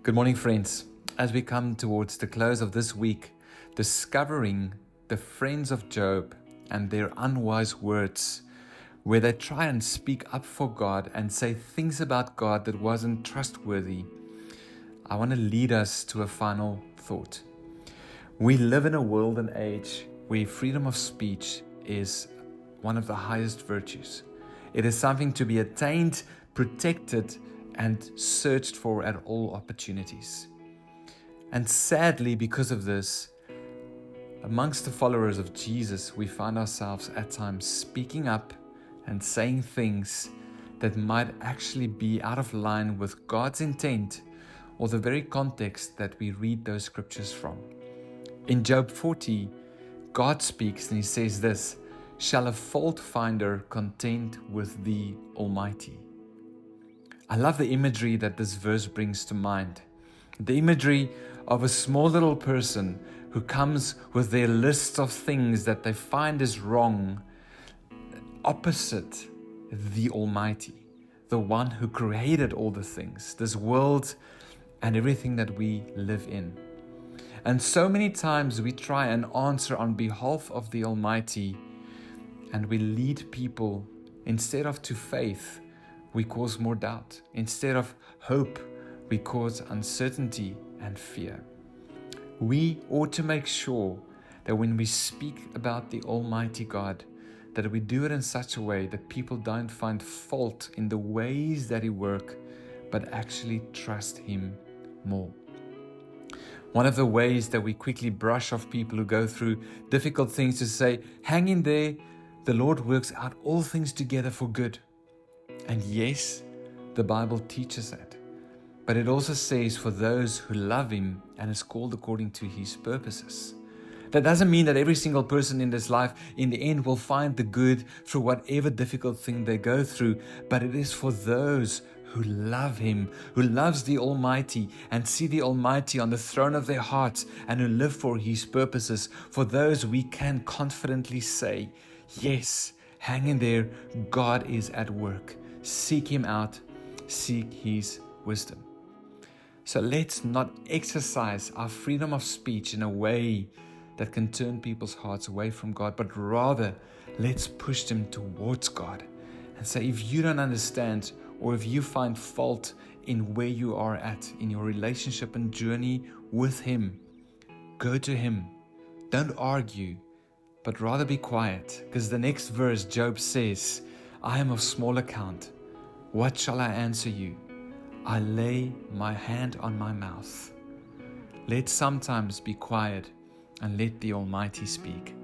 Good morning, friends. As we come towards the close of this week, discovering the friends of Job and their unwise words, where they try and speak up for God and say things about God that wasn't trustworthy, I want to lead us to a final thought. We live in a world and age where freedom of speech is one of the highest virtues. It is something to be attained, protected, and searched for at all opportunities. And sadly, because of this, amongst the followers of Jesus, we find ourselves at times speaking up and saying things that might actually be out of line with God's intent or the very context that we read those scriptures from. In Job 40, God speaks and he says this, "Shall a fault finder contend with the Almighty?" I love the imagery that this verse brings to mind. The imagery of a small little person who comes with their list of things that they find is wrong, opposite the Almighty, the one who created all the things, this world and everything that we live in. And so many times we try and answer on behalf of the Almighty, and we lead people instead of to faith. We cause more doubt. Instead of hope, we cause uncertainty and fear. We ought to make sure that when we speak about the Almighty God, that we do it in such a way that people don't find fault in the ways that He works, but actually trust Him more. One of the ways that we quickly brush off people who go through difficult things to say, hang in there, the Lord works out all things together for good. And yes, the Bible teaches that. But it also says for those who love Him and is called according to His purposes. That doesn't mean that every single person in this life in the end will find the good through whatever difficult thing they go through. But it is for those who love Him, who loves the Almighty and see the Almighty on the throne of their hearts and who live for His purposes. For those we can confidently say, yes, hang in there, God is at work. Seek Him out, seek His wisdom. So let's not exercise our freedom of speech in a way that can turn people's hearts away from God, but rather let's push them towards God and say, if you don't understand or if you find fault in where you are at in your relationship and journey with Him, go to Him. Don't argue, but rather be quiet, because the next verse, Job says, I am of small account. What shall I answer you? I lay my hand on my mouth. Let's sometimes be quiet and let the Almighty speak.